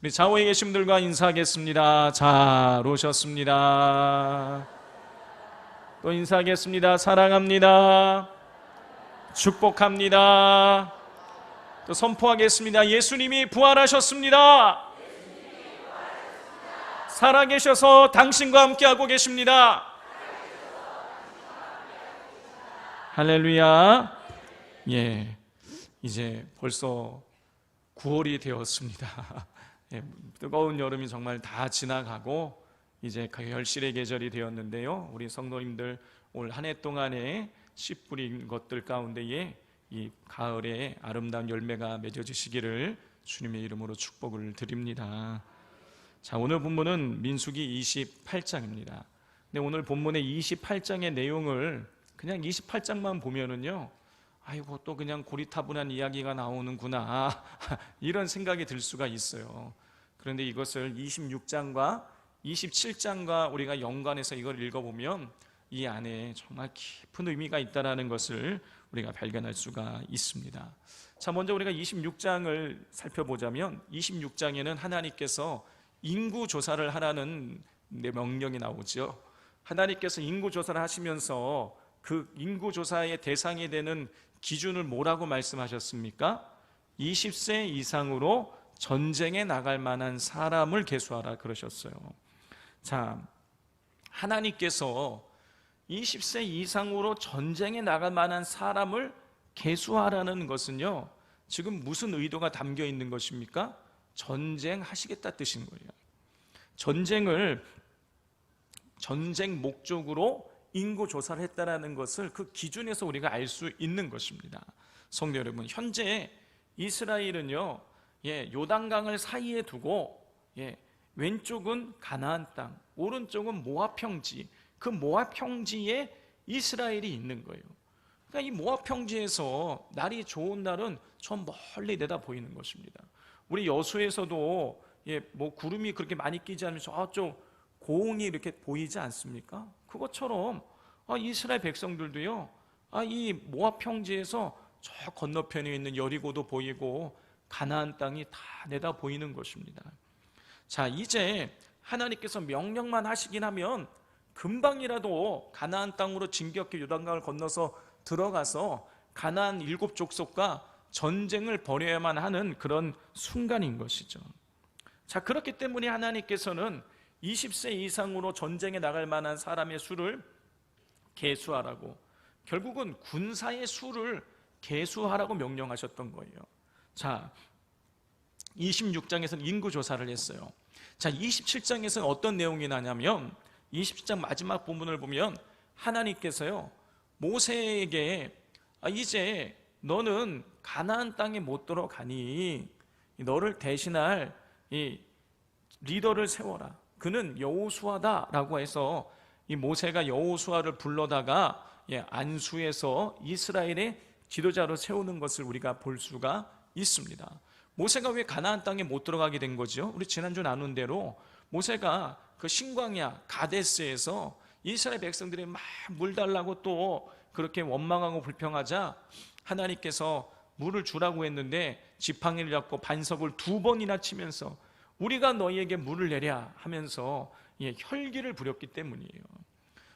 우리 좌우에 계신 분들과 인사하겠습니다. 잘 오셨습니다. 또 인사하겠습니다. 사랑합니다. 축복합니다. 또 선포하겠습니다. 예수님이 부활하셨습니다. 살아계셔서 당신과 함께하고 계십니다. 할렐루야. 예, 이제 벌써 9월이 되었습니다. 예, 뜨거운 여름이 정말 다 지나가고 이제 결실의 계절이 되었는데요. 우리 성도님들 올 한 해 동안에 씨 뿌린 것들 가운데에 이 가을에 아름다운 열매가 맺어지시기를 주님의 이름으로 축복을 드립니다. 자, 오늘 본문은 민수기 28장입니다. 근데 오늘 본문의 28장의 내용을 그냥 28장만 보면은요, 아이고 또 그냥 고리타분한 이야기가 나오는구나 이런 생각이 들 수가 있어요. 그런데 이것을 26장과 27장과 우리가 연관해서 이걸 읽어보면 이 안에 정말 깊은 의미가 있다는 것을 우리가 발견할 수가 있습니다. 자, 먼저 우리가 26장을 살펴보자면 26장에는 하나님께서 인구조사를 하라는 명령이 나오죠. 하나님께서 인구조사를 하시면서 그 인구조사의 대상이 되는 기준을 뭐라고 말씀하셨습니까? 20세 이상으로 전쟁에 나갈 만한 사람을 계수하라 그러셨어요. 자, 하나님께서 20세 이상으로 전쟁에 나갈 만한 사람을 계수하라는 것은요, 지금 무슨 의도가 담겨 있는 것입니까? 전쟁하시겠다 뜻인 거예요. 전쟁 목적으로 인구 조사를 했다라는 것을 그 기준에서 우리가 알 수 있는 것입니다. 성도 여러분, 현재 이스라엘은요, 요단강을 사이에 두고 왼쪽은 가나안 땅, 오른쪽은 모압 평지, 그 모압 평지에 이스라엘이 있는 거예요. 그러니까 이 모압 평지에서 날이 좋은 날은 저 멀리 내다 보이는 것입니다. 우리 여수에서도 뭐 구름이 그렇게 많이 끼지 않으면 저쪽 고흥이 이렇게 보이지 않습니까? 그것처럼 이스라엘 백성들도요, 이 모압 평지에서 저 건너편에 있는 여리고도 보이고 가나안 땅이 다 내다 보이는 것입니다. 자, 이제 하나님께서 명령만 하시긴 하면 금방이라도 가나안 땅으로 진격해 요단강을 건너서 들어가서 가나안 7족속과 전쟁을 벌여야만 하는 그런 순간인 것이죠. 자, 그렇기 때문에 하나님께서는 20세 이상으로 전쟁에 나갈 만한 사람의 수를 계수하라고, 결국은 군사의 수를 계수하라고 명령하셨던 거예요. 자, 26장에서는 인구조사를 했어요. 자, 27장에서는 어떤 내용이 나냐면 27장 마지막 본문을 보면 하나님께서요, 모세에게 이제 너는 가나안 땅에 못 들어가니 너를 대신할 이 리더를 세워라. 그는 여호수아다라고 해서 이 모세가 여호수아를 불러다가 안수에서 이스라엘의 지도자로 세우는 것을 우리가 볼 수가 있습니다. 모세가 왜 가나안 땅에 못 들어가게 된 거죠? 우리 지난주 나눈 대로 모세가 그 신광야 가데스에서 이스라엘 백성들이 막 물 달라고 또 그렇게 원망하고 불평하자 하나님께서 물을 주라고 했는데 지팡이를 잡고 반석을 2번이나 치면서 우리가 너희에게 물을 내랴 하면서 혈기를 부렸기 때문이에요.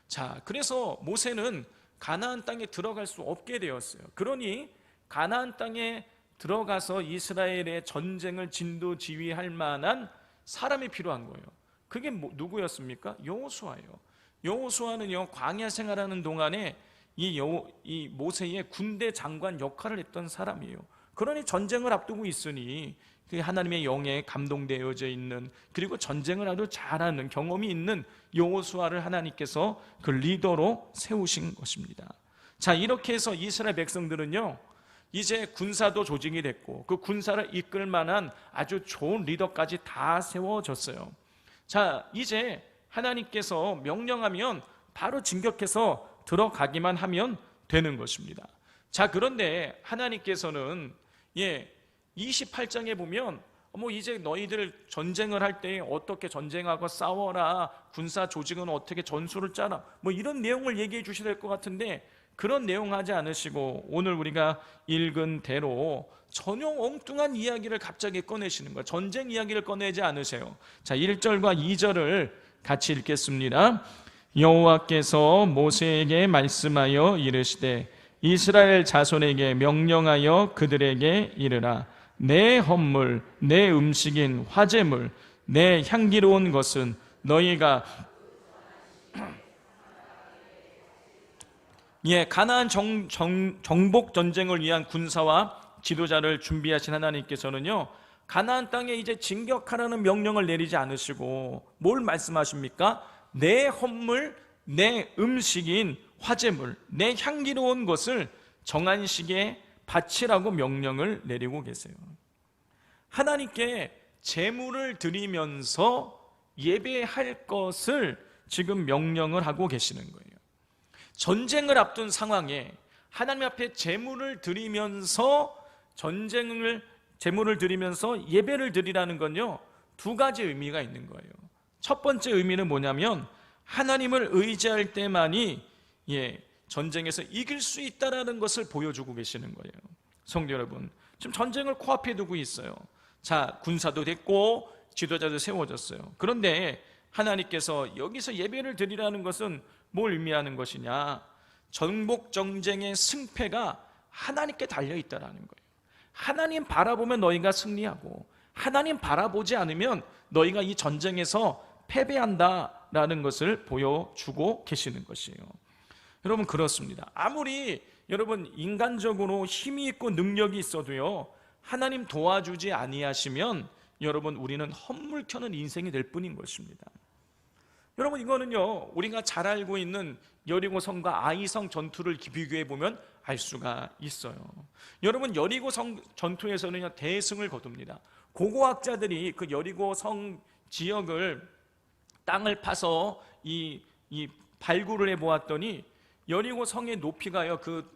자, 그래서 모세는 가나안 땅에 들어갈 수 없게 되었어요. 그러니 가나안 땅에 들어가서 이스라엘의 전쟁을 진두지휘할 만한 사람이 필요한 거예요. 그게 누구였습니까? 여호수아예요. 여호수아는요, 광야 생활하는 동안에 이 모세의 군대 장관 역할을 했던 사람이에요. 그러니 전쟁을 앞두고 있으니 하나님의 영에 감동되어져 있는, 그리고 전쟁을 아주 잘하는 경험이 있는 여호수아를 하나님께서 그 리더로 세우신 것입니다. 자, 이렇게 해서 이스라엘 백성들은요, 이제 군사도 조직이 됐고 그 군사를 이끌 만한 아주 좋은 리더까지 다 세워졌어요. 자, 이제 하나님께서 명령하면 바로 진격해서 들어가기만 하면 되는 것입니다. 자, 그런데 하나님께서는 28장에 보면 이제 너희들 전쟁을 할 때 어떻게 전쟁하고 싸워라, 군사 조직은 어떻게 전술을 짜라, 이런 내용을 얘기해 주셔야 될 것 같은데 그런 내용 하지 않으시고 오늘 우리가 읽은 대로 전혀 엉뚱한 이야기를 갑자기 꺼내시는 거예요. 전쟁 이야기를 꺼내지 않으세요. 자, 1절과 2절을 같이 읽겠습니다. 여호와께서 모세에게 말씀하여 이르시되 이스라엘 자손에게 명령하여 그들에게 이르라. 내 헌물, 내 음식인 화제물, 내 향기로운 것은 너희가 가나안 정복 전쟁을 위한 군사와 지도자를 준비하신 하나님께서는요, 가나안 땅에 이제 진격하라는 명령을 내리지 않으시고 뭘 말씀하십니까? 내 헌물, 내 음식인 화제물, 내 향기로운 것을 정한 시기에 바치라고 명령을 내리고 계세요. 하나님께 제물을 드리면서 예배할 것을 지금 명령을 하고 계시는 거예요. 전쟁을 앞둔 상황에 하나님 앞에 제물을 드리면서 예배를 드리라는 건요, 두 가지 의미가 있는 거예요. 첫 번째 의미는 뭐냐면 하나님을 의지할 때만이 전쟁에서 이길 수 있다는 것을 보여주고 계시는 거예요. 성도 여러분, 지금 전쟁을 코앞에 두고 있어요. 자, 군사도 됐고 지도자도 세워졌어요. 그런데 하나님께서 여기서 예배를 드리라는 것은 뭘 의미하는 것이냐? 전복 전쟁의 승패가 하나님께 달려있다는 거예요. 하나님 바라보면 너희가 승리하고 하나님 바라보지 않으면 너희가 이 전쟁에서 패배한다라는 것을 보여주고 계시는 것이에요. 여러분, 그렇습니다. 아무리 여러분 인간적으로 힘이 있고 능력이 있어도요, 하나님 도와주지 아니하시면 여러분 우리는 헛물 켜는 인생이 될 뿐인 것입니다. 여러분, 이거는요 우리가 잘 알고 있는 여리고성과 아이성 전투를 비교해 보면 알 수가 있어요. 여러분, 여리고성 전투에서는요 대승을 거둡니다. 고고학자들이 그 여리고성 지역을 땅을 파서 이 발굴을 해 보았더니 여리고성의 높이가요, 그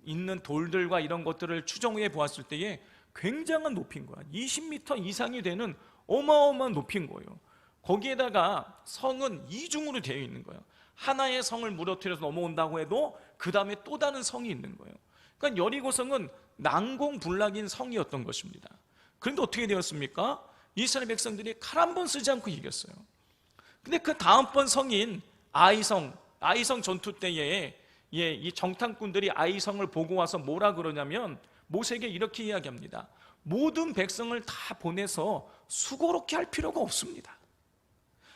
있는 돌들과 이런 것들을 추정해 보았을 때에 굉장한 높이인 거야. 20m 이상이 되는 어마어마한 높이인 거예요. 거기에다가 성은 이중으로 되어 있는 거예요. 하나의 성을 무너뜨려서 넘어온다고 해도 그 다음에 또 다른 성이 있는 거예요. 그러니까 여리고성은 난공불락인 성이었던 것입니다. 그런데 어떻게 되었습니까? 이스라엘 백성들이 칼 한 번 쓰지 않고 이겼어요. 근데 그 다음번 성인 아이성 전투 때에 이 정탐꾼들이 아이성을 보고 와서 뭐라 그러냐면 모세에게 이렇게 이야기합니다. 모든 백성을 다 보내서 수고롭게 할 필요가 없습니다.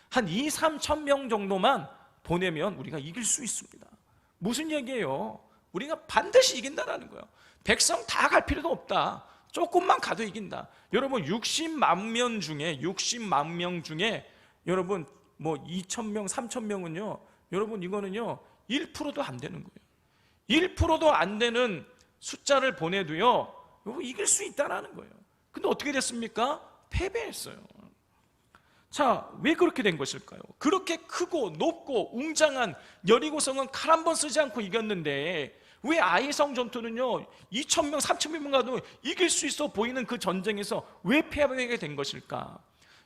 한 2-3천 명 정도만 보내면 우리가 이길 수 있습니다. 무슨 얘기예요? 우리가 반드시 이긴다라는 거예요. 백성 다 갈 필요도 없다. 조금만 가도 이긴다. 여러분, 60만 명 중에 여러분 뭐 2,000명, 3,000명은요 여러분 이거는요 1%도 안 되는 거예요. 1%도 안 되는 숫자를 보내도요 이길 수 있다는 거예요. 근데 어떻게 됐습니까? 패배했어요. 자, 왜 그렇게 된 것일까요? 그렇게 크고 높고 웅장한 여리고성은 칼 한 번 쓰지 않고 이겼는데 왜 아이성 전투는요 2,000명, 3,000명 가도 이길 수 있어 보이는 그 전쟁에서 왜 패배하게 된 것일까?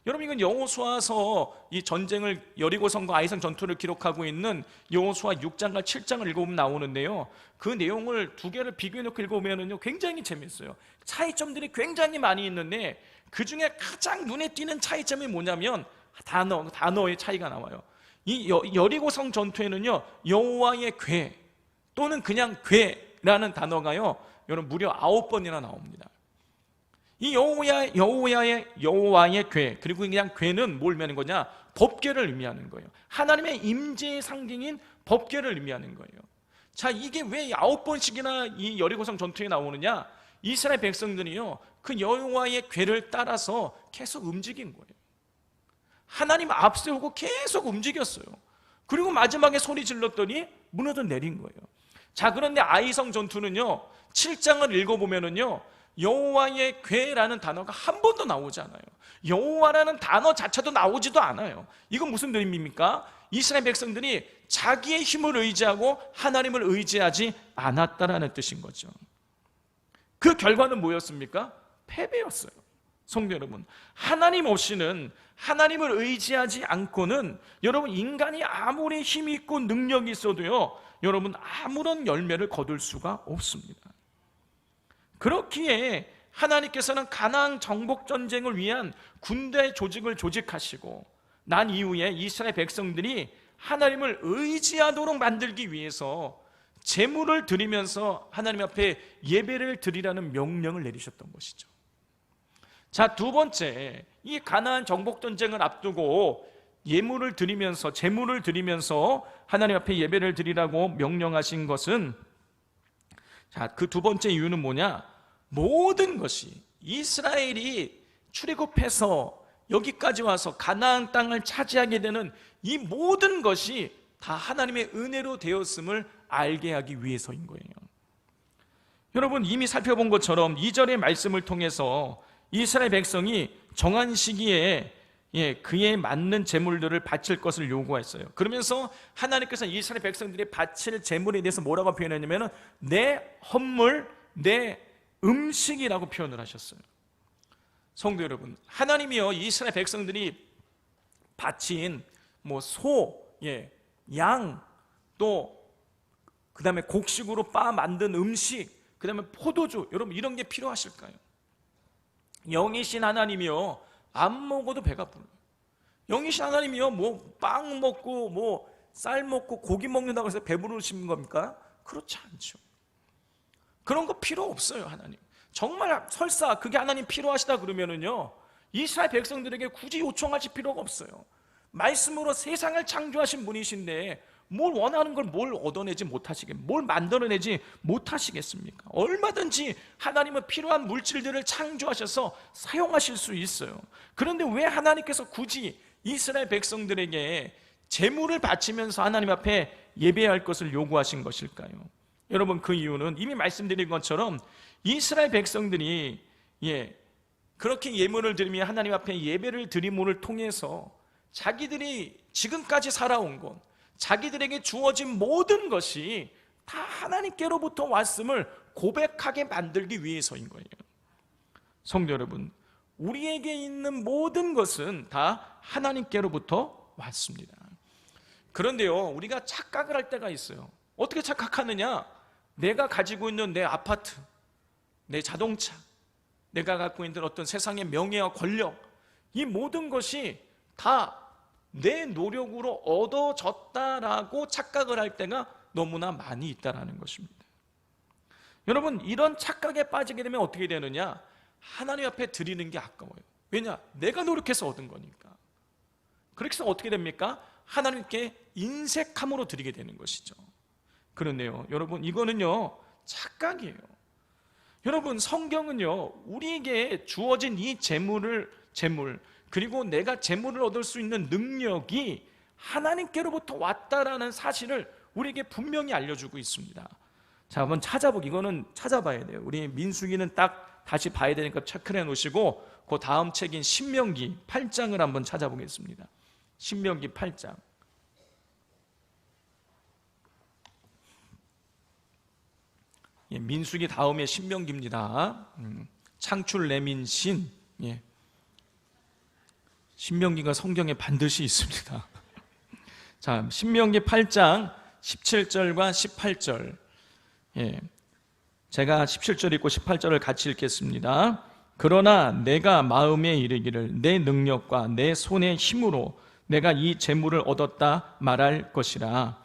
여러분, 이건 여호수아서 이 전쟁을 여리고성과 아이성 전투를 기록하고 있는 여호수아 6장과 7장을 읽어보면 나오는데요, 그 내용을 두 개를 비교해놓고 읽어보면 굉장히 재밌어요. 차이점들이 굉장히 많이 있는데 그 중에 가장 눈에 띄는 차이점이 뭐냐면 단어의 차이가 나와요. 이 여리고성 전투에는요 여호와의 궤 또는 그냥 궤라는 단어가요 여러분 무려 9번이나 나옵니다. 이 여호와의 궤, 그리고 그냥 궤는 뭘 의미하는 거냐? 법궤를 의미하는 거예요. 하나님의 임재의 상징인 법궤를 의미하는 거예요. 자, 이게 왜 9번씩이나 이 여리고성 전투에 나오느냐? 이스라엘 백성들이요 그 여호와의 궤를 따라서 계속 움직인 거예요. 하나님 앞세우고 계속 움직였어요. 그리고 마지막에 소리 질렀더니 무너져 내린 거예요. 자, 그런데 아이성 전투는요 7장을 읽어보면은요 여호와의 궤라는 단어가 한 번도 나오지 않아요. 여호와라는 단어 자체도 나오지도 않아요. 이건 무슨 의미입니까? 이스라엘 백성들이 자기의 힘을 의지하고 하나님을 의지하지 않았다라는 뜻인 거죠. 그 결과는 뭐였습니까? 패배였어요. 성도 여러분, 하나님 없이는, 하나님을 의지하지 않고는 여러분 인간이 아무리 힘이 있고 능력이 있어도요, 여러분 아무런 열매를 거둘 수가 없습니다. 그렇기에 하나님께서는 가나안 정복 전쟁을 위한 군대 조직을 조직하시고 난 이후에 이스라엘 백성들이 하나님을 의지하도록 만들기 위해서 제물을 드리면서 하나님 앞에 예배를 드리라는 명령을 내리셨던 것이죠. 자, 두 번째, 이 가나안 정복 전쟁을 앞두고 예물을 드리면서, 제물을 드리면서 하나님 앞에 예배를 드리라고 명령하신 것은, 자, 그 두 번째 이유는 뭐냐? 모든 것이 이스라엘이 출애굽해서 여기까지 와서 가나안 땅을 차지하게 되는 이 모든 것이 다 하나님의 은혜로 되었음을 알게 하기 위해서인 거예요. 여러분, 이미 살펴본 것처럼 2절의 말씀을 통해서 이스라엘 백성이 정한 시기에 그에 맞는 제물들을 바칠 것을 요구했어요. 그러면서 하나님께서 이스라엘 백성들이 바칠 제물에 대해서 뭐라고 표현했냐면 내 헌물, 내 음식이라고 표현을 하셨어요. 성도 여러분, 하나님이요, 이스라엘 백성들이 바친 소, 양, 또 그 다음에 곡식으로 빻아 만든 음식, 그 다음에 포도주, 여러분 이런 게 필요하실까요? 영이신 하나님이요, 안 먹어도 배가 불러요. 영이신 하나님이요, 빵 먹고 쌀 먹고 고기 먹는다고 해서 배부르신 겁니까? 그렇지 않죠. 그런 거 필요 없어요. 하나님 정말 설사 그게 하나님 필요하시다 그러면은요, 이스라엘 백성들에게 굳이 요청하실 필요가 없어요. 말씀으로 세상을 창조하신 분이신데 뭘 원하는 걸 뭘 얻어내지 못하시겠습니까? 뭘 만들어내지 못하시겠습니까? 얼마든지 하나님은 필요한 물질들을 창조하셔서 사용하실 수 있어요. 그런데 왜 하나님께서 굳이 이스라엘 백성들에게 제물을 바치면서 하나님 앞에 예배할 것을 요구하신 것일까요? 여러분, 그 이유는 이미 말씀드린 것처럼 이스라엘 백성들이 그렇게 예물을 드리며 하나님 앞에 예배를 드림을 통해서 자기들이 지금까지 살아온 것, 자기들에게 주어진 모든 것이 다 하나님께로부터 왔음을 고백하게 만들기 위해서인 거예요. 성도 여러분, 우리에게 있는 모든 것은 다 하나님께로부터 왔습니다. 그런데요, 우리가 착각을 할 때가 있어요. 어떻게 착각하느냐? 내가 가지고 있는 내 아파트, 내 자동차, 내가 갖고 있는 어떤 세상의 명예와 권력, 이 모든 것이 다 내 노력으로 얻어졌다라고 착각을 할 때가 너무나 많이 있다는 것입니다. 여러분, 이런 착각에 빠지게 되면 어떻게 되느냐? 하나님 앞에 드리는 게 아까워요. 왜냐? 내가 노력해서 얻은 거니까. 그렇게 해서 어떻게 됩니까? 하나님께 인색함으로 드리게 되는 것이죠. 그런데요, 여러분, 이거는요 착각이에요. 여러분, 성경은요 우리에게 주어진 이 재물, 그리고 내가 재물을 얻을 수 있는 능력이 하나님께로부터 왔다라는 사실을 우리에게 분명히 알려주고 있습니다. 자, 한번 이거는 찾아봐야 돼요. 우리 민수기는 딱 다시 봐야 되니까 체크해 놓으시고 그 다음 책인 신명기 8장을 한번 찾아보겠습니다. 신명기 8장. 민수기 다음에 신명기입니다. 창출 레민신. 신명기가 성경에 반드시 있습니다. 자, 신명기 8장 17절과 18절. 제가 17절 읽고 18절을 같이 읽겠습니다. 그러나 내가 마음에 이르기를 내 능력과 내 손의 힘으로 내가 이 재물을 얻었다 말할 것이라.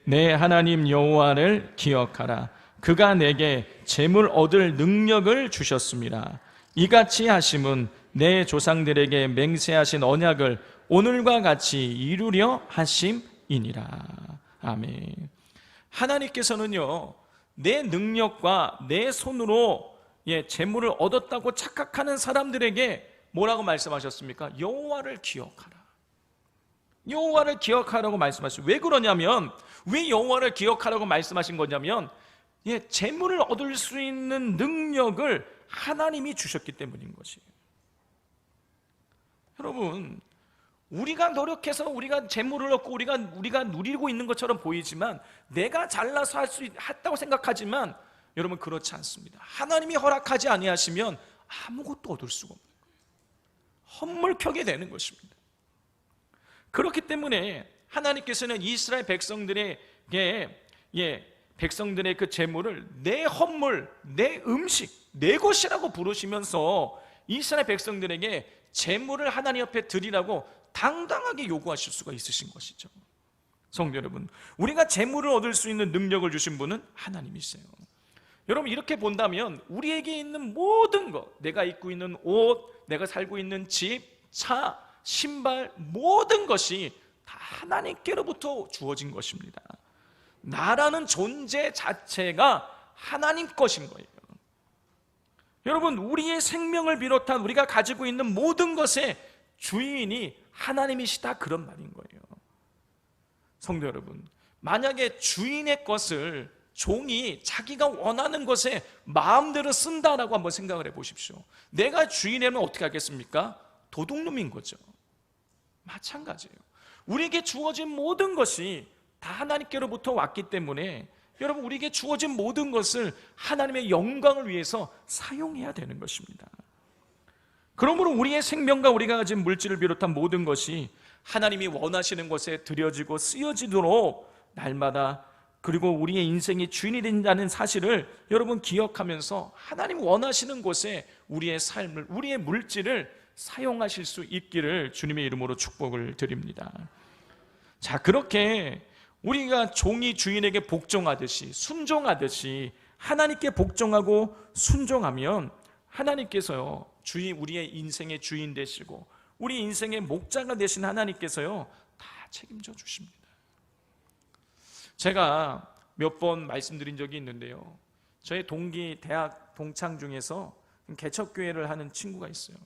내 하나님 여호와를 기억하라. 그가 내게 재물 얻을 능력을 주셨습니다. 이같이 하심은 내 조상들에게 맹세하신 언약을 오늘과 같이 이루려 하심이니라. 아멘. 하나님께서는요 내 능력과 내 손으로 재물을 얻었다고 착각하는 사람들에게 뭐라고 말씀하셨습니까? 여호와를 기억하라. 여호와를 기억하라고 말씀하셨어요. 왜 그러냐면, 왜 여호와를 기억하라고 말씀하신 거냐면 재물을 얻을 수 있는 능력을 하나님이 주셨기 때문인 것이에요. 여러분, 우리가 노력해서 우리가 재물을 얻고 우리가 누리고 있는 것처럼 보이지만, 내가 잘나서 할 수 있다고 생각하지만 여러분 그렇지 않습니다. 하나님이 허락하지 아니하시면 아무것도 얻을 수가 없는 거예요. 헛물켜게 되는 것입니다. 그렇기 때문에 하나님께서는 이스라엘 백성들에게 백성들의 그 재물을 내 헌물, 내 음식, 내 것이라고 부르시면서 이스라엘 백성들에게 재물을 하나님 앞에 드리라고 당당하게 요구하실 수가 있으신 것이죠. 성도 여러분, 우리가 재물을 얻을 수 있는 능력을 주신 분은 하나님이세요. 여러분, 이렇게 본다면 우리에게 있는 모든 것, 내가 입고 있는 옷, 내가 살고 있는 집, 차, 신발, 모든 것이 다 하나님께로부터 주어진 것입니다. 나라는 존재 자체가 하나님 것인 거예요. 여러분, 우리의 생명을 비롯한 우리가 가지고 있는 모든 것의 주인이 하나님이시다, 그런 말인 거예요. 성도 여러분, 만약에 주인의 것을 종이 자기가 원하는 것에 마음대로 쓴다라고 한번 생각을 해보십시오. 내가 주인이면 어떻게 하겠습니까? 도둑놈인 거죠. 마찬가지예요. 우리에게 주어진 모든 것이 다 하나님께로부터 왔기 때문에 여러분, 우리에게 주어진 모든 것을 하나님의 영광을 위해서 사용해야 되는 것입니다. 그러므로 우리의 생명과 우리가 가진 물질을 비롯한 모든 것이 하나님이 원하시는 것에 드려지고 쓰여지도록 날마다, 그리고 우리의 인생의 주인이 된다는 사실을 여러분 기억하면서 하나님 원하시는 곳에 우리의 삶을, 우리의 물질을 사용하실 수 있기를 주님의 이름으로 축복을 드립니다. 자, 그렇게 우리가 종이 주인에게 복종하듯이, 순종하듯이 하나님께 복종하고 순종하면 하나님께서요, 우리의 인생의 주인 되시고 우리 인생의 목자가 되신 하나님께서요, 다 책임져 주십니다. 제가 몇 번 말씀드린 적이 있는데요, 저희 동기 대학 동창 중에서 개척교회를 하는 친구가 있어요.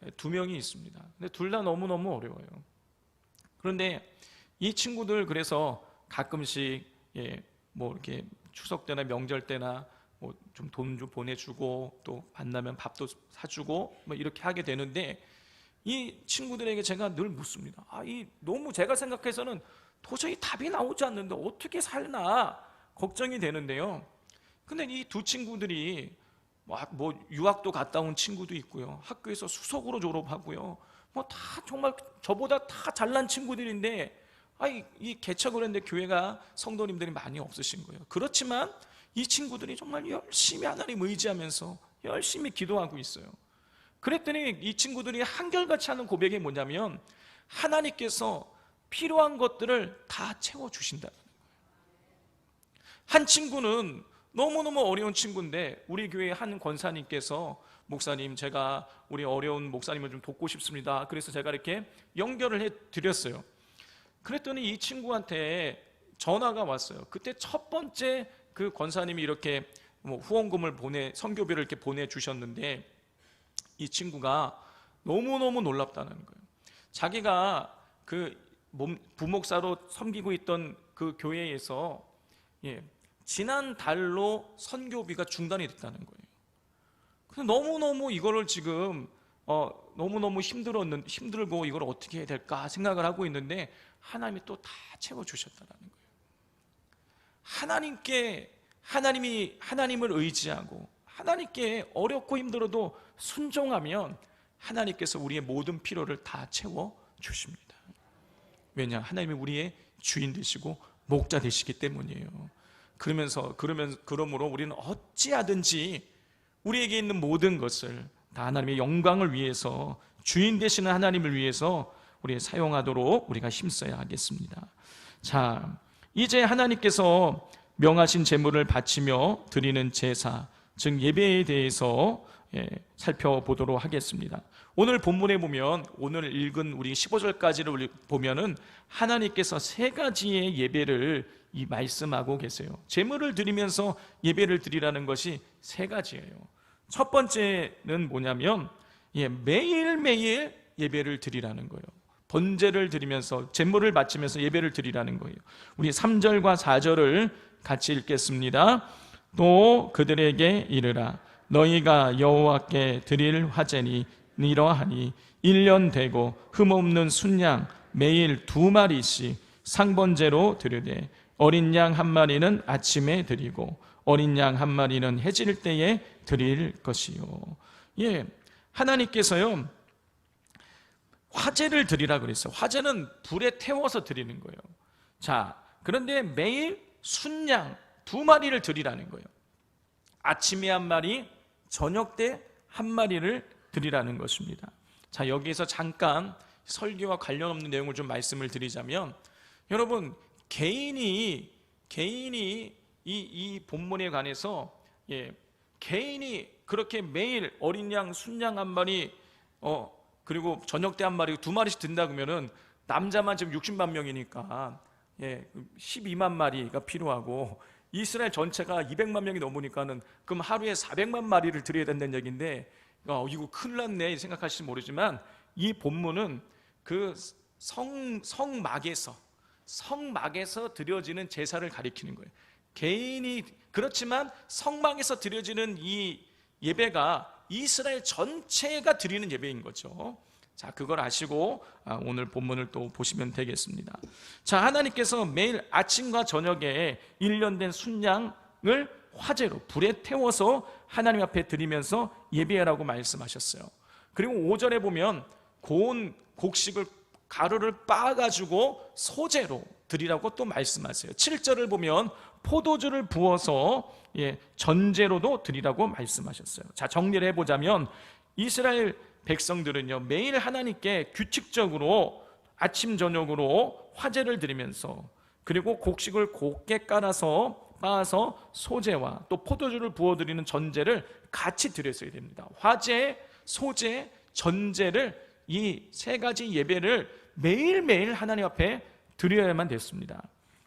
2명이 있습니다. 근데 둘 다 너무너무 어려워요. 그런데 이 친구들, 그래서 가끔씩 뭐 이렇게 추석 때나 명절 때나 뭐 좀 돈 좀 보내주고, 또 만나면 밥도 사주고 뭐 이렇게 하게 되는데, 이 친구들에게 제가 늘 묻습니다. 너무 제가 생각해서는 도저히 답이 나오지 않는데 어떻게 살나 걱정이 되는데요. 근데 이 두 친구들이 뭐 유학도 갔다 온 친구도 있고요, 학교에서 수석으로 졸업하고요, 뭐 다 정말 저보다 다 잘난 친구들인데, 이 개척을 했는데 교회가 성도님들이 많이 없으신 거예요. 그렇지만 이 친구들이 정말 열심히 하나님 의지하면서 열심히 기도하고 있어요. 그랬더니 이 친구들이 한결같이 하는 고백이 뭐냐면, 하나님께서 필요한 것들을 다 채워주신다는 거예요. 한 친구는 너무너무 어려운 친구인데 우리 교회 한 권사님께서, 목사님, 제가 우리 어려운 목사님을 좀 돕고 싶습니다. 그래서 제가 이렇게 연결을 해드렸어요. 그랬더니 이 친구한테 전화가 왔어요. 그때 첫 번째 그 권사님이 이렇게 후원금을 선교비를 이렇게 보내주셨는데, 이 친구가 너무너무 놀랍다는 거예요. 자기가 그 부목사로 섬기고 있던 그 교회에서 지난 달로 선교비가 중단이 됐다는 거예요. 그래서 너무너무 이거를 지금 너무너무 힘들고 이걸 어떻게 해야 될까 생각을 하고 있는데, 하나님이 또 다 채워주셨다는 거예요. 하나님을 의지하고 하나님께 어렵고 힘들어도 순종하면 하나님께서 우리의 모든 필요를 다 채워주십니다. 왜냐? 하나님이 우리의 주인 되시고 목자 되시기 때문이에요. 그러므로 우리는 어찌하든지 우리에게 있는 모든 것을 다 하나님의 영광을 위해서, 주인 되시는 하나님을 위해서 우리 사용하도록 우리가 힘써야 하겠습니다. 자, 이제 하나님께서 명하신 제물을 바치며 드리는 제사, 즉 예배에 대해서 살펴보도록 하겠습니다. 오늘 본문에 보면, 오늘 읽은 우리 15절까지를 보면은 하나님께서 3가지의 예배를 말씀하고 계세요. 제물을 드리면서 예배를 드리라는 것이 3가지예요. 첫 번째는 뭐냐면 매일매일 예배를 드리라는 거예요. 번제를 드리면서, 제물을 바치면서 예배를 드리라는 거예요. 우리 3절과 4절을 같이 읽겠습니다. 또 그들에게 이르라, 너희가 여호와께 드릴 화제니 이러하니 1년 되고 흠없는 순양 매일 2마리씩 상번제로 드리되, 어린 양 1마리는 아침에 드리고 어린 양 1마리는 해질 때에 드릴 것이요. 하나님께서요, 화제를 드리라 그랬어요. 화제는 불에 태워서 드리는 거예요. 자, 그런데 매일 순양 2마리를 드리라는 거예요. 아침에 1마리, 저녁 때 1마리를 드리라는 것입니다. 자, 여기에서 잠깐 설교와 관련 없는 내용을 좀 말씀을 드리자면, 여러분 개인이 이 본문에 관해서 개인이 그렇게 매일 어린 양 순양 1마리 그리고 저녁 때 1마리 2마리씩 든다 그러면은 남자만 지금 60만 명이니까 12만 마리가 필요하고, 이스라엘 전체가 200만 명이 넘으니까는 그럼 하루에 400만 마리를 드려야 된다는 얘기인데, 이거 큰일 났네 생각하실지 모르지만, 이 본문은 그 성막에서 드려지는 제사를 가리키는 거예요. 개인이 그렇지만 성막에서 드려지는 이 예배가 이스라엘 전체가 드리는 예배인 거죠. 자, 그걸 아시고 오늘 본문을 또 보시면 되겠습니다. 자, 하나님께서 매일 아침과 저녁에 1년 된 순양을 화제로 불에 태워서 하나님 앞에 드리면서 예배하라고 말씀하셨어요. 그리고 5절에 보면 고운 곡식을 가루를 빻아가지고 소제로 드리라고 또 말씀하세요. 7절을 보면 포도주를 부어서 전제로도 드리라고 말씀하셨어요. 자, 정리를 해보자면 이스라엘 백성들은요, 매일 하나님께 규칙적으로 아침 저녁으로 화제를 드리면서, 그리고 곡식을 곱게 빻아서 소제와 또 포도주를 부어드리는 전제를 같이 드렸어야 됩니다. 화제, 소제, 전제를, 이 3가지 예배를 매일매일 하나님 앞에 드려야만 됐습니다.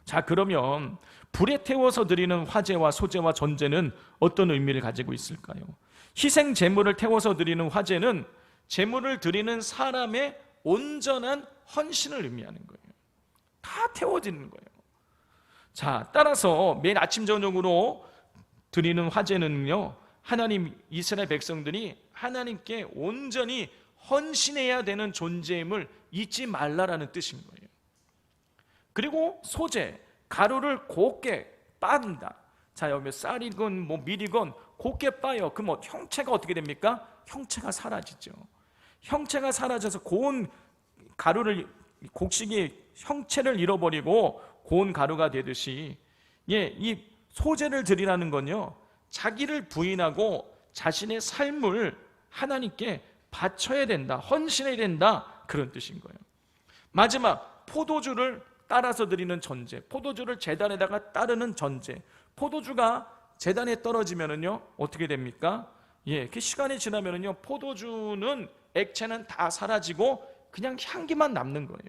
자, 그러면 불에 태워서 드리는 화제와 소제와 전제는 어떤 의미를 가지고 있을까요? 희생 제물을 태워서 드리는 화제는 제물을 드리는 사람의 온전한 헌신을 의미하는 거예요. 다 태워지는 거예요. 자, 따라서 매일 아침 저녁으로 드리는 화제는요, 하나님, 이스라엘 백성들이 하나님께 온전히 헌신해야 되는 존재임을 잊지 말라라는 뜻인 거예요. 그리고 소제, 가루를 곱게 빻는다. 자, 여기 쌀이건 밀이건 곱게 빻아요. 그럼 형체가 어떻게 됩니까? 형체가 사라지죠. 형체가 사라져서 고운 가루를, 곡식이 형체를 잃어버리고 고운 가루가 되듯이, 이 소제를 드리라는 건요, 자기를 부인하고 자신의 삶을 하나님께 바쳐야 된다, 헌신해야 된다, 그런 뜻인 거예요. 마지막, 포도주를 따라서 드리는 전제, 포도주를 제단에다가 따르는 전제. 포도주가 제단에 떨어지면은요, 어떻게 됩니까? 그 시간이 지나면은요, 포도주는, 액체는 다 사라지고 그냥 향기만 남는 거예요.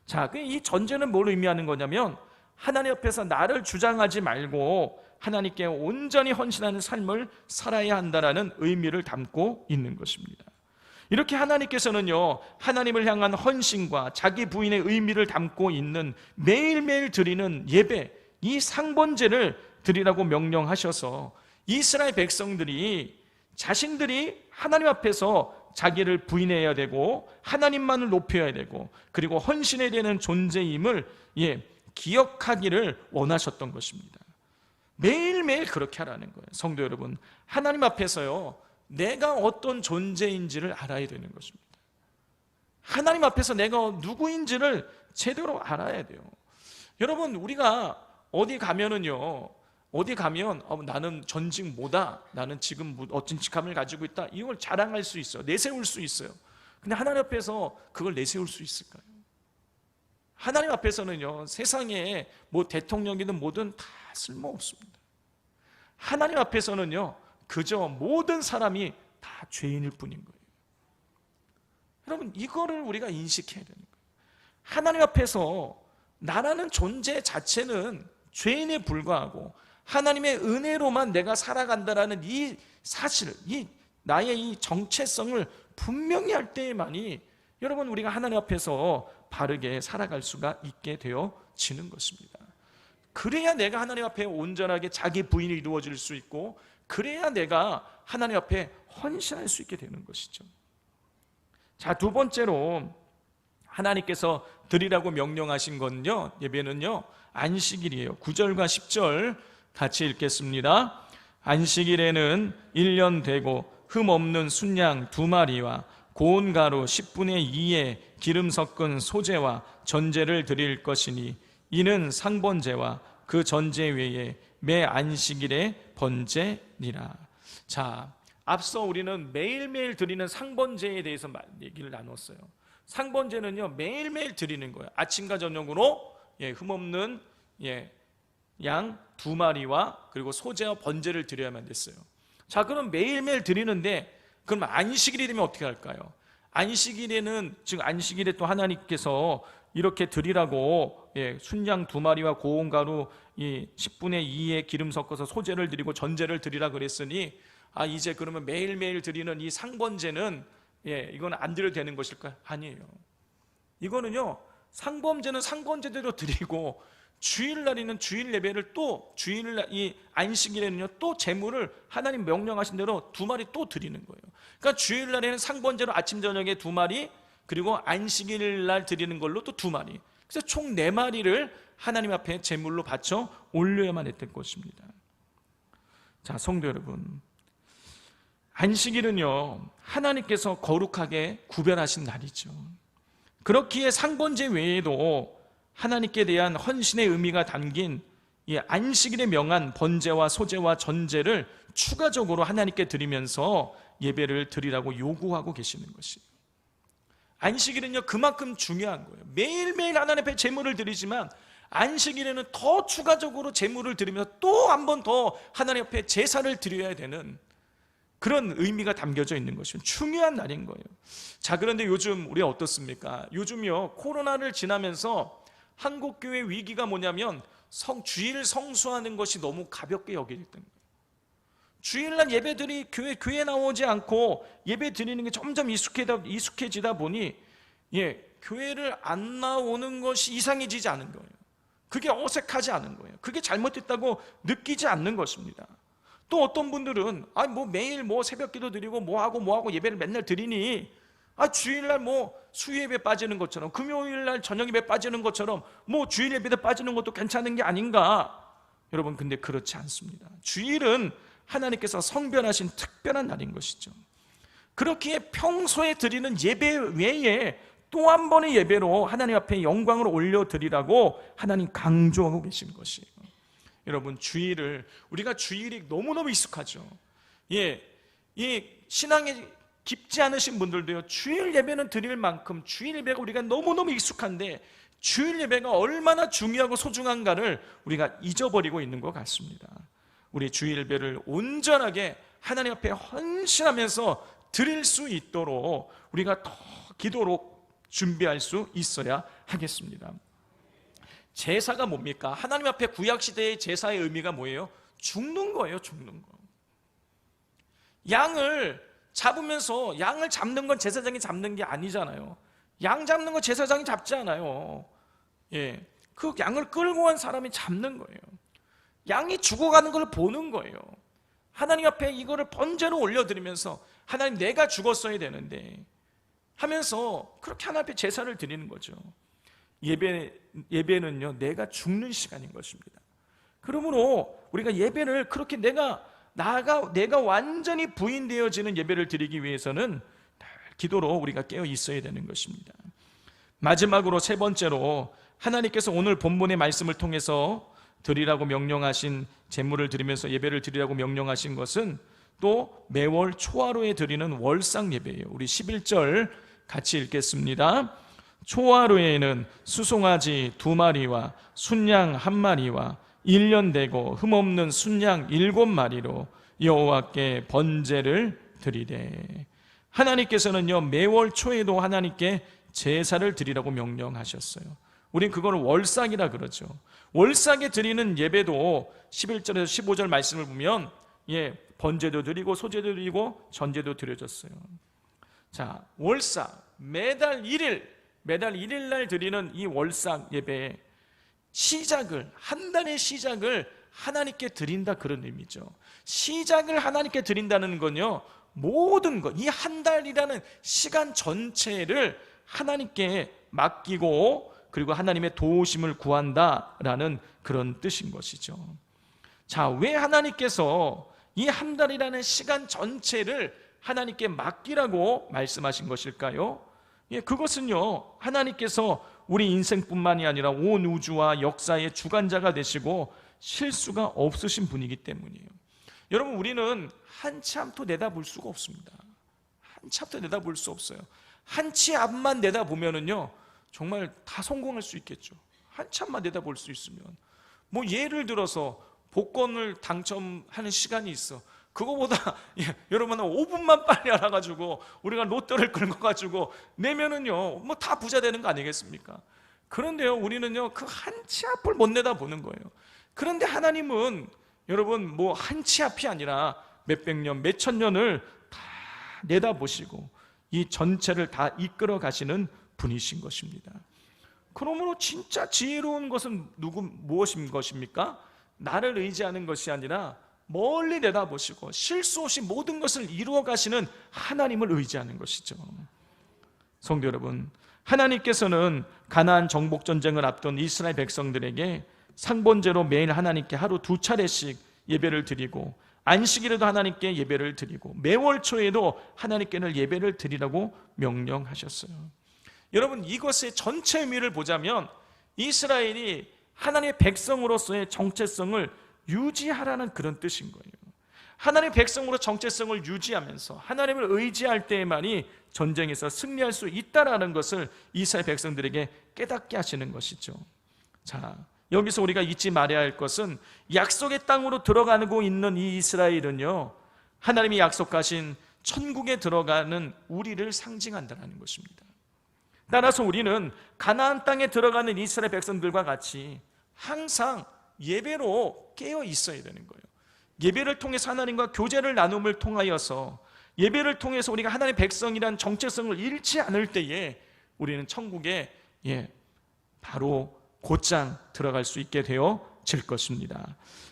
자, 이 전제는 뭘 의미하는 거냐면, 하나님 앞에서 나를 주장하지 말고 하나님께 온전히 헌신하는 삶을 살아야 한다는 의미를 담고 있는 것입니다. 이렇게 하나님께서는요, 하나님을 향한 헌신과 자기 부인의 의미를 담고 있는 매일매일 드리는 예배, 이 상번제를 드리라고 명령하셔서 이스라엘 백성들이 자신들이 하나님 앞에서 자기를 부인해야 되고 하나님만을 높여야 되고 그리고 헌신해야 되는 존재임을 기억하기를 원하셨던 것입니다. 매일매일 그렇게 하라는 거예요. 성도 여러분, 하나님 앞에서요, 내가 어떤 존재인지를 알아야 되는 것입니다. 하나님 앞에서 내가 누구인지를 제대로 알아야 돼요. 여러분, 우리가 어디 가면 나는 전직 뭐다, 나는 지금 어떤 직함을 가지고 있다, 이걸 자랑할 수 있어요. 내세울 수 있어요. 근데 하나님 앞에서 그걸 내세울 수 있을까요? 하나님 앞에서는요, 세상에 대통령이든 뭐든 다 쓸모없습니다. 하나님 앞에서는요, 그저 모든 사람이 다 죄인일 뿐인 거예요. 여러분, 이거를 우리가 인식해야 되는 거예요. 하나님 앞에서 나라는 존재 자체는 죄인에 불과하고 하나님의 은혜로만 내가 살아간다라는 이 사실, 나의 이 정체성을 분명히 할 때에만이 여러분, 우리가 하나님 앞에서 바르게 살아갈 수가 있게 되어지는 것입니다. 그래야 내가 하나님 앞에 온전하게 자기 부인이 이루어질 수 있고, 그래야 내가 하나님 앞에 헌신할 수 있게 되는 것이죠. 자, 2번째로 하나님께서 드리라고 명령하신 건요, 예배는요, 안식일이에요. 9절과 10절 같이 읽겠습니다. 안식일에는 1년 되고 흠 없는 순양 2마리와 고운 가루 10분의 2의 기름 섞은 소제와 전제를 드릴 것이니 이는 상번제와 그 전제 외에 매 안식일의 번제니라. 자, 앞서 우리는 매일매일 드리는 상번제에 대해서 얘기를 나눴어요. 상번제는요, 매일매일 드리는 거예요. 아침과 저녁으로 흠없는 양 2마리와 그리고 소제와 번제를 드려야만 됐어요. 자, 그럼 매일매일 드리는데 그럼 안식일이 되면 어떻게 할까요? 안식일에는, 즉 안식일에 또 하나님께서 이렇게 드리라고 순양 2마리와 고운 가루 10분의 2의 기름 섞어서 소제를 드리고 전제를 드리라 그랬으니, 이제 그러면 매일매일 드리는 이 상번제는 이건 안 드려도 되는 것일까요? 아니에요. 이거는요, 상번제는 상번제대로 드리고 주일날에는 주일 예배를 또 주일날 이 안식일에는요 또 제물을 하나님 명령하신 대로 2마리 또 드리는 거예요. 그러니까 주일날에는 상번제로 아침 저녁에 2마리, 그리고 안식일날 드리는 걸로 또 2마리, 그래서 총 4마리를 하나님 앞에 제물로 바쳐 올려야만 했던 것입니다. 자, 성도 여러분, 안식일은요 하나님께서 거룩하게 구별하신 날이죠. 그렇기에 상번제 외에도 하나님께 대한 헌신의 의미가 담긴 이 안식일에 명한 번제와 소제와 전제를 추가적으로 하나님께 드리면서 예배를 드리라고 요구하고 계시는 것이에요. 안식일은요 그만큼 중요한 거예요. 매일매일 하나님 앞에 제물을 드리지만 안식일에는 더 추가적으로 제물을 드리면서 또 한 번 더 하나님 앞에 제사를 드려야 되는 그런 의미가 담겨져 있는 것이죠. 중요한 날인 거예요. 자, 그런데 요즘 우리 어떻습니까? 요즘요 코로나를 지나면서 한국교회 위기가 뭐냐면 주일 성수하는 것이 너무 가볍게 여겨졌던 거예요. 주일날 예배들이 교회에 나오지 않고 예배 드리는 게 점점 익숙해지다 보니 교회를 안 나오는 것이 이상해지지 않은 거예요. 그게 어색하지 않은 거예요. 그게 잘못됐다고 느끼지 않는 것입니다. 또 어떤 분들은 매일 새벽기도 드리고 뭐하고 예배를 맨날 드리니 주일날 수요예배 빠지는 것처럼, 금요일날 저녁예배 빠지는 것처럼 주일 예배도 빠지는 것도 괜찮은 게 아닌가? 여러분, 근데 그렇지 않습니다. 주일은 하나님께서 성별하신 특별한 날인 것이죠. 그렇기에 평소에 드리는 예배 외에 또 한 번의 예배로 하나님 앞에 영광을 올려드리라고 하나님 강조하고 계신 것이에요. 여러분, 우리가 주일이 너무너무 익숙하죠. 이 신앙에 깊지 않으신 분들도요, 주일 예배는 드릴 만큼 주일 예배가 우리가 너무너무 익숙한데 주일 예배가 얼마나 중요하고 소중한가를 우리가 잊어버리고 있는 것 같습니다. 우리 주일 예배를 온전하게 하나님 앞에 헌신하면서 드릴 수 있도록 우리가 더 기도로 준비할 수 있어야 하겠습니다. 제사가 뭡니까? 하나님 앞에 구약시대의 제사의 의미가 뭐예요? 죽는 거예요. 죽는 거. 양을 잡으면서, 양을 잡는 건 제사장이 잡는 게 아니잖아요. 양 잡는 건 제사장이 잡지 않아요. 그 양을 끌고 간 사람이 잡는 거예요. 양이 죽어가는 걸 보는 거예요. 하나님 앞에 이거를 번제로 올려드리면서, 하나님, 내가 죽었어야 되는데 하면서 그렇게 하나님 앞에 제사를 드리는 거죠. 예배는요 내가 죽는 시간인 것입니다. 그러므로 우리가 예배를 그렇게 내가 완전히 부인되어지는 예배를 드리기 위해서는 기도로 우리가 깨어 있어야 되는 것입니다. 마지막으로 세 번째로, 하나님께서 오늘 본문의 말씀을 통해서 드리라고 명령하신 제물을 드리면서 예배를 드리라고 명령하신 것은 또 매월 초하루에 드리는 월상 예배예요. 우리 11절 같이 읽겠습니다. 초하루에는 수송아지 2마리와 순양 1마리와 1년 되고 흠없는 순양 7마리로 여호와께 번제를 드리되. 하나님께서는요 매월 초에도 하나님께 제사를 드리라고 명령하셨어요. 우린 그걸 월삭이라 그러죠. 월삭에 드리는 예배도 11절에서 15절 말씀을 보면 번제도 드리고 소제도 드리고 전제도 드려졌어요. 자, 월삭, 매달 1일 날 드리는 이 월삭 예배의 시작을, 한 달의 시작을 하나님께 드린다, 그런 의미죠. 시작을 하나님께 드린다는 건요 모든 것, 이 한 달이라는 시간 전체를 하나님께 맡기고 그리고 하나님의 도우심을 구한다라는 그런 뜻인 것이죠. 자, 왜 하나님께서 이 한 달이라는 시간 전체를 하나님께 맡기라고 말씀하신 것일까요? 예, 그것은요, 하나님께서 우리 인생뿐만이 아니라 온 우주와 역사의 주관자가 되시고 실수가 없으신 분이기 때문이에요. 여러분, 우리는 한참도 내다볼 수가 없습니다. 한참도 내다볼 수 없어요. 한치 앞만 내다보면은요, 정말 다 성공할 수 있겠죠. 한참만 내다볼 수 있으면. 뭐 예를 들어서 복권을 당첨하는 시간이 있어. 그거보다 여러분 5분만 빨리 알아가지고 우리가 로또를 긁어가지고 내면은요, 뭐 다 부자 되는 거 아니겠습니까? 그런데요, 우리는요 그 한치 앞을 못 내다보는 거예요. 그런데 하나님은 여러분 뭐 한치 앞이 아니라 몇백 년, 몇천 년을 다 내다보시고 이 전체를 다 이끌어 가시는 분이신 것입니다. 그러므로 진짜 지혜로운 것은 무엇인 것입니까? 나를 의지하는 것이 아니라 멀리 내다보시고 실수 없이 모든 것을 이루어 가시는 하나님을 의지하는 것이죠. 성도 여러분, 하나님께서는 가나안 정복 전쟁을 앞둔 이스라엘 백성들에게 상번제로 매일 하나님께 하루 2차례씩 예배를 드리고, 안식일에도 하나님께 예배를 드리고, 매월 초에도 하나님께는 예배를 드리라고 명령하셨어요. 여러분, 이것의 전체 의미를 보자면 이스라엘이 하나님의 백성으로서의 정체성을 유지하라는 그런 뜻인 거예요. 하나님의 백성으로 정체성을 유지하면서 하나님을 의지할 때에만이 전쟁에서 승리할 수 있다라는 것을 이스라엘 백성들에게 깨닫게 하시는 것이죠. 자, 여기서 우리가 잊지 말아야 할 것은 약속의 땅으로 들어가고 있는 이 이스라엘은요, 하나님이 약속하신 천국에 들어가는 우리를 상징한다는 것입니다. 따라서 우리는 가나안 땅에 들어가는 이스라엘 백성들과 같이 항상 예배로 깨어 있어야 되는 거예요. 예배를 통해서 하나님과 교제를 나눔을 통하여서, 예배를 통해서 우리가 하나님의 백성이란 정체성을 잃지 않을 때에 우리는 천국에 바로 곧장 들어갈 수 있게 되어질 것입니다.